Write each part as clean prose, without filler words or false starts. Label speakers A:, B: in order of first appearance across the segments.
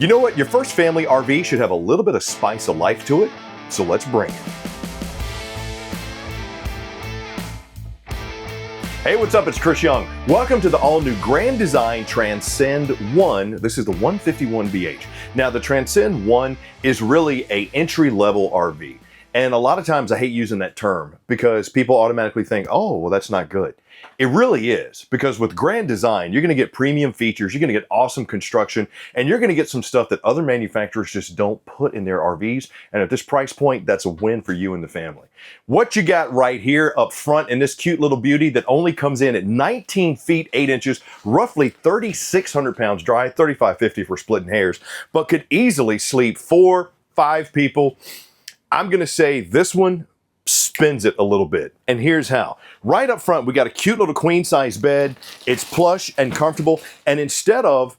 A: You know what? Your first family RV should have a little bit of spice of life to it, so let's bring it. Hey, what's up? It's Chris Young. Welcome to the all-new Grand Design Transcend One. This is the 151BH. Now, the Transcend One is really an entry-level RV. And a lot of times I hate using that term because people automatically think, oh, well, that's not good. It really is, because with Grand Design, you're going to get premium features, you're going to get awesome construction, and you're going to get some stuff that other manufacturers just don't put in their RVs. And at this price point, that's a win for you and the family. What you got right here up front in this cute little beauty that only comes in at 19 feet 8 inches, roughly 3,600 pounds dry, 3,550 for splitting hairs, but could easily sleep 4, 5 people. I'm going to say this one spins it a little bit. And here's how. Right up front, we got a cute little queen size bed. It's plush and comfortable. And instead of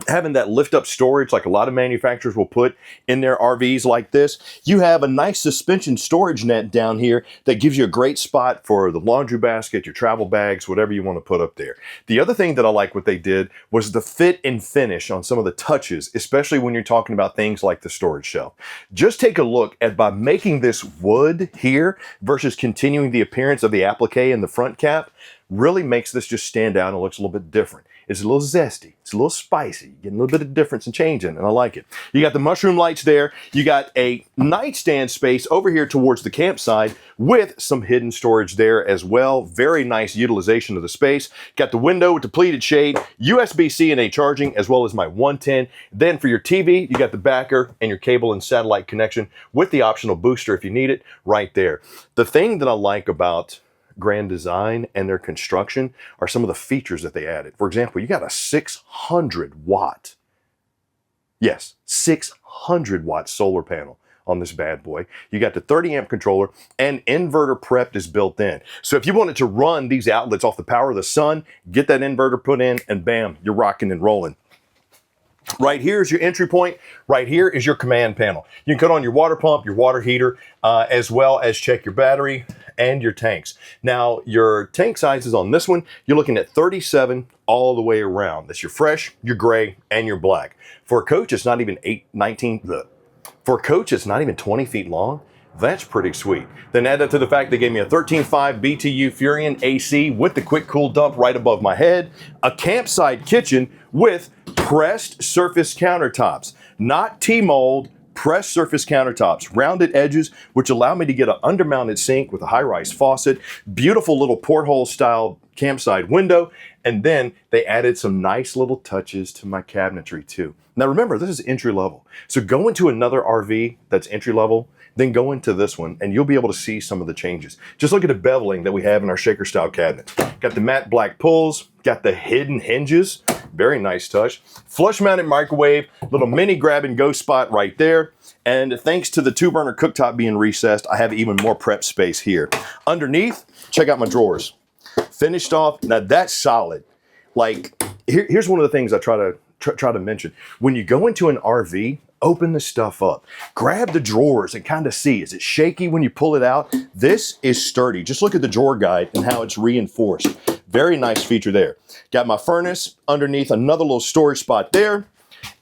A: having that lift up storage like a lot of manufacturers will put in their RVs like this, you have a nice suspension storage net down here that gives you a great spot for the laundry basket, your travel bags, whatever you want to put up there. The other thing that I like what they did was the fit and finish on some of the touches, especially when you're talking about things like the storage shelf. Just take a look at, by making this wood here versus continuing the appearance of the applique in the front cap, really makes this just stand out and looks a little bit different. It's a little zesty. It's a little spicy. Getting a little bit of difference and change in it, and I like it. You got the mushroom lights there. You got a nightstand space over here towards the campsite with some hidden storage there as well. Very nice utilization of the space. Got the window with the pleated shade, USB-C and A charging, as well as my 110. Then for your TV, you got the backer and your cable and satellite connection with the optional booster if you need it right there. The thing that I like about Grand Design and their construction are some of the features that they added. For example, you got a 600 watt, yes, 600 watt solar panel on this bad boy. You got the 30 amp controller, and inverter prepped is built in. So if you wanted to run these outlets off the power of the sun, get that inverter put in and bam, you're rocking and rolling. Right here is your entry point. Right here is your command panel. You can cut on your water pump, your water heater, as well as check your battery and your tanks. Now, your tank sizes on this one, you're looking at 37 all the way around. That's your fresh, your gray, and your black. For a coach, it's not even 19. For a coach, it's not even 20 feet long. That's pretty sweet. Then add that to the fact they gave me a 13.5 BTU Furion AC with the quick cool dump right above my head, a campsite kitchen with pressed surface countertops, not T-mold, pressed surface countertops, rounded edges, which allow me to get an undermounted sink with a high-rise faucet, beautiful little porthole style campsite window, and then they added some nice little touches to my cabinetry too. Now remember, this is entry level. So go into another RV that's entry level, then go into this one and you'll be able to see some of the changes. Just look at the beveling that we have in our shaker style cabinet. Got the matte black pulls, got the hidden hinges, very nice touch. Flush mounted microwave, little mini grab and go spot right there. And thanks to the 2-burner cooktop being recessed, I have even more prep space here. Underneath, check out my drawers. Finished off, now that's solid. Like, here's one of the things I try to mention. When you go into an RV, open the stuff up. Grab the drawers and kind of see, is it shaky when you pull it out? This is sturdy. Just look at the drawer guide and how it's reinforced. Very nice feature there. Got my furnace underneath, another little storage spot there.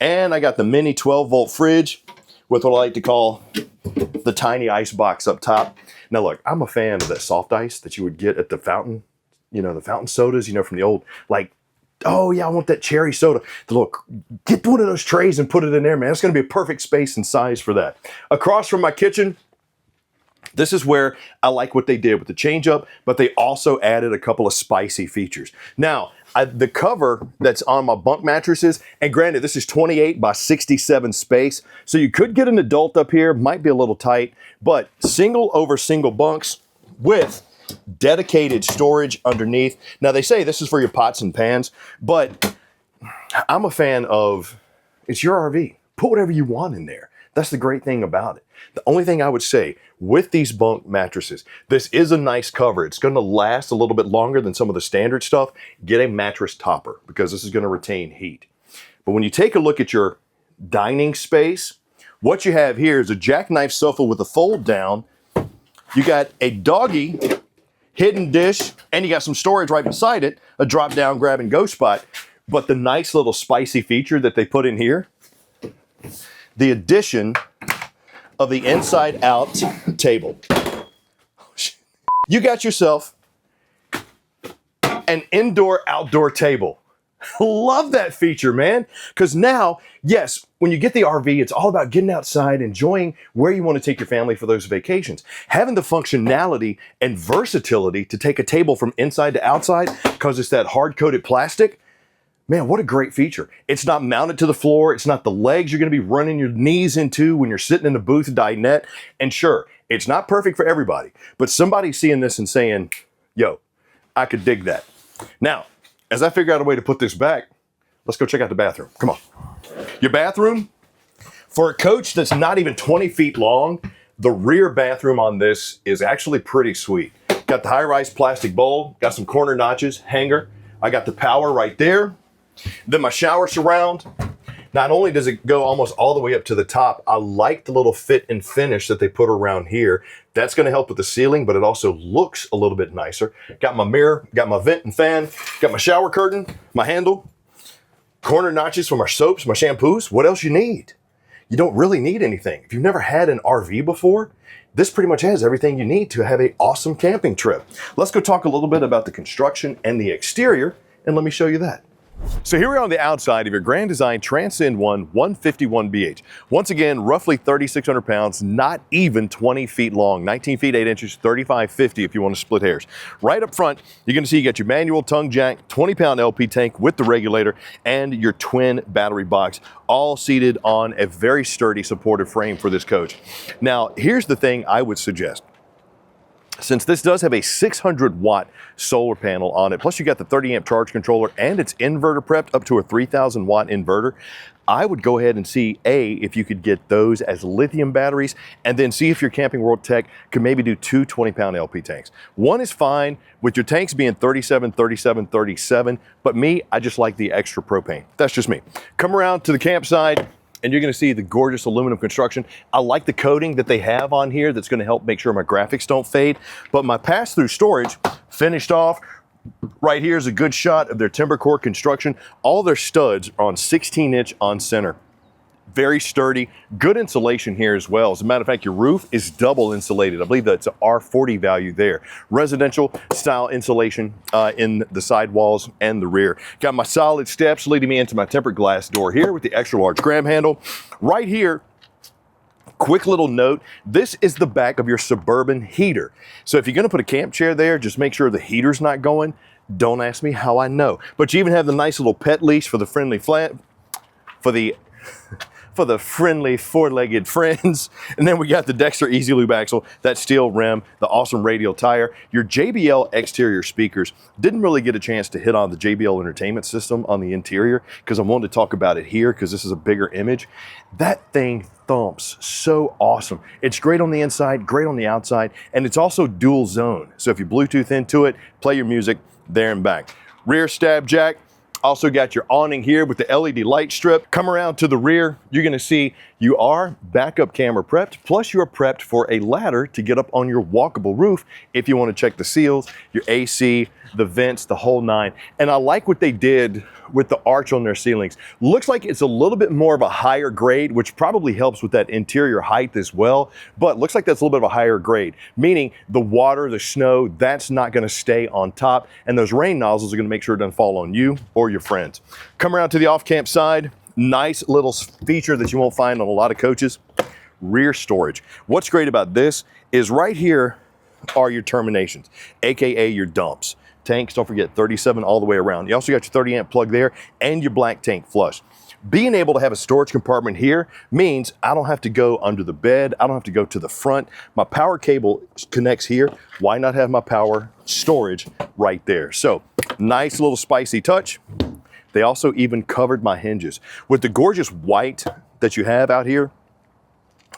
A: And I got the mini 12-volt fridge with what I like to call the tiny ice box up top. Now look, I'm a fan of that soft ice that you would get at the fountain, you know, the fountain sodas, you know, from the old, like, oh yeah, I want that cherry soda. Look, get one of those trays and put it in there, man. It's going to be a perfect space and size for that. Across from my kitchen, this is where I like what they did with the change up, but they also added a couple of spicy features. Now, the cover that's on my bunk mattresses, and granted, this is 28 by 67 space, so you could get an adult up here, might be a little tight, but single over single bunks with dedicated storage underneath. Now they say this is for your pots and pans, but I'm a fan of, it's your RV. Put whatever you want in there. That's the great thing about it. The only thing I would say with these bunk mattresses, this is a nice cover. It's going to last a little bit longer than some of the standard stuff. Get a mattress topper because this is going to retain heat. But when you take a look at your dining space, what you have here is a jackknife sofa with a fold down. You got a doggy hidden dish, and you got some storage right beside it, a drop down grab and go spot. But the nice little spicy feature that they put in here, the addition of the inside out table. You got yourself an indoor outdoor table. Love that feature, man. Because now, yes, when you get the RV, it's all about getting outside, enjoying where you want to take your family for those vacations. Having the functionality and versatility to take a table from inside to outside because it's that hard-coated plastic. Man, what a great feature. It's not mounted to the floor. It's not the legs you're going to be running your knees into when you're sitting in the booth dinette. And sure, it's not perfect for everybody, but somebody's seeing this and saying, yo, I could dig that. Now, as I figure out a way to put this back, let's go check out the bathroom. Come on. Your bathroom, for a coach that's not even 20 feet long, the rear bathroom on this is actually pretty sweet. Got the high-rise plastic bowl, got some corner notches, hanger. I got the power right there. Then my shower surround. Not only does it go almost all the way up to the top, I like the little fit and finish that they put around here. That's going to help with the ceiling, but it also looks a little bit nicer. Got my mirror, got my vent and fan, got my shower curtain, my handle, corner notches for my soaps, my shampoos. What else you need? You don't really need anything. If you've never had an RV before, this pretty much has everything you need to have an awesome camping trip. Let's go talk a little bit about the construction and the exterior, and let me show you that. So here we are on the outside of your Grand Design Transcend One 151BH. Once again, roughly 3,600 pounds, not even 20 feet long, 19 feet 8 inches, 3550 if you want to split hairs. Right up front, you're going to see you got your manual tongue jack, 20-pound LP tank with the regulator, and your twin battery box, all seated on a very sturdy supportive frame for this coach. Now, here's the thing I would suggest. Since this does have a 600-watt solar panel on it, plus you got the 30-amp charge controller and it's inverter prepped up to a 3,000-watt inverter, I would go ahead and see, A, if you could get those as lithium batteries, and then see if your Camping World Tech could maybe do two 20-pound LP tanks. One is fine, with your tanks being 37, 37, 37, but me, I just like the extra propane. That's just me. Come around to the campsite, and you're going to see the gorgeous aluminum construction. I like the coating that they have on here that's going to help make sure my graphics don't fade. But my pass-through storage finished off. Right here is a good shot of their timber core construction. All their studs are on 16-inch on center. Very sturdy, good insulation here as well. As a matter of fact, your roof is double insulated. I believe that's an R40 value there. Residential style insulation in the sidewalls and the rear. Got my solid steps leading me into my tempered glass door here with the extra large grab handle. Right here, quick little note, this is the back of your Suburban heater. So if you're gonna put a camp chair there, just make sure the heater's not going. Don't ask me how I know. But you even have the nice little pet leash for the friendly for the friendly four-legged friends. And then we got the Dexter Easy Lube axle, that steel rim, the awesome radial tire. Your JBL exterior speakers. Didn't really get a chance to hit on the JBL entertainment system on the interior because I wanted to talk about it here because this is a bigger image. That thing thumps so awesome. It's great on the inside, great on the outside, and it's also dual zone. So if you Bluetooth into it, play your music there and back. Rear stab jack. Also got your awning here with the LED light strip. Come around to the rear, you're gonna see you are backup camera prepped, plus you're prepped for a ladder to get up on your walkable roof if you wanna check the seals, your AC, the vents, the whole nine. And I like what they did with the arch on their ceilings. Looks like it's a little bit more of a higher grade, which probably helps with that interior height as well, but looks like that's a little bit of a higher grade, meaning the water, the snow, that's not gonna stay on top, and those rain nozzles are gonna make sure it doesn't fall on you or your friends. Come around to the off-camp side, nice little feature that you won't find on a lot of coaches, rear storage. What's great about this is right here are your terminations, AKA your dumps. Tanks, don't forget, 37 all the way around. You also got your 30-amp plug there and your black tank flush. Being able to have a storage compartment here means I don't have to go under the bed. I don't have to go to the front. My power cable connects here. Why not have my power storage right there? So, nice little spicy touch. They also even covered my hinges. With the gorgeous white that you have out here,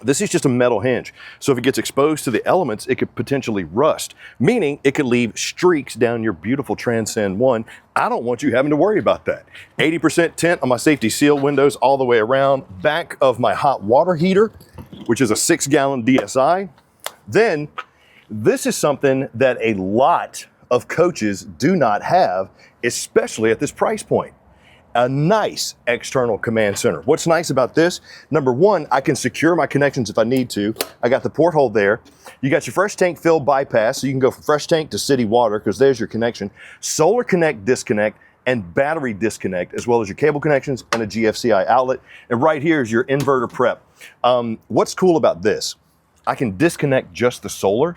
A: this is just a metal hinge. So if it gets exposed to the elements, it could potentially rust, meaning it could leave streaks down your beautiful Transcend One. I don't want you having to worry about that. 80% tint on my safety seal windows all the way around. Back of my hot water heater, which is a 6-gallon DSI. Then this is something that a lot of coaches do not have, especially at this price point. a nice external command center. What's nice about this, number one, I can secure my connections if I need to. I got the porthole there. You got your fresh tank fill bypass, so you can go from fresh tank to city water because there's your connection. Solar connect, disconnect, and battery disconnect, as well as your cable connections and a GFCI outlet. And right here is your inverter prep. What's cool about this, I can disconnect just the solar,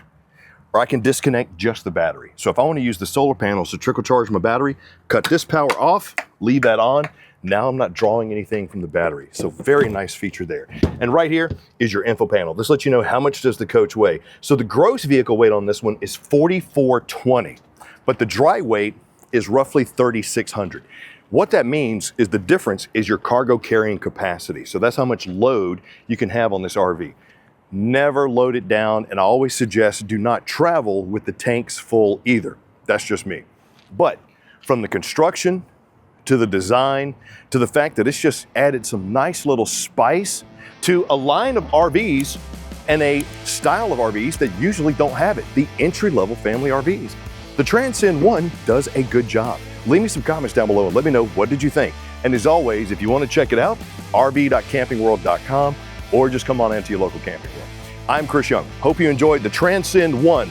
A: or I can disconnect just the battery. So if I want to use the solar panels to trickle charge my battery, cut this power off, leave that on. Now I'm not drawing anything from the battery. So very nice feature there. And right here is your info panel. This lets you know how much does the coach weigh. So the gross vehicle weight on this one is 4,420, but the dry weight is roughly 3,600. What that means is the difference is your cargo carrying capacity. So that's how much load you can have on this RV. Never load it down, and I always suggest do not travel with the tanks full either. That's just me. But from the construction to the design to the fact that it's just added some nice little spice to a line of RVs and a style of RVs that usually don't have it, the entry-level family RVs. The Transcend One does a good job. Leave me some comments down below and let me know, what did you think? And as always, if you want to check it out, rv.campingworld.com, or just come on into your local camping world. I'm Chris Young. Hope you enjoyed the Transcend One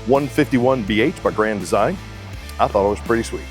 A: 151BH by Grand Design. I thought it was pretty sweet.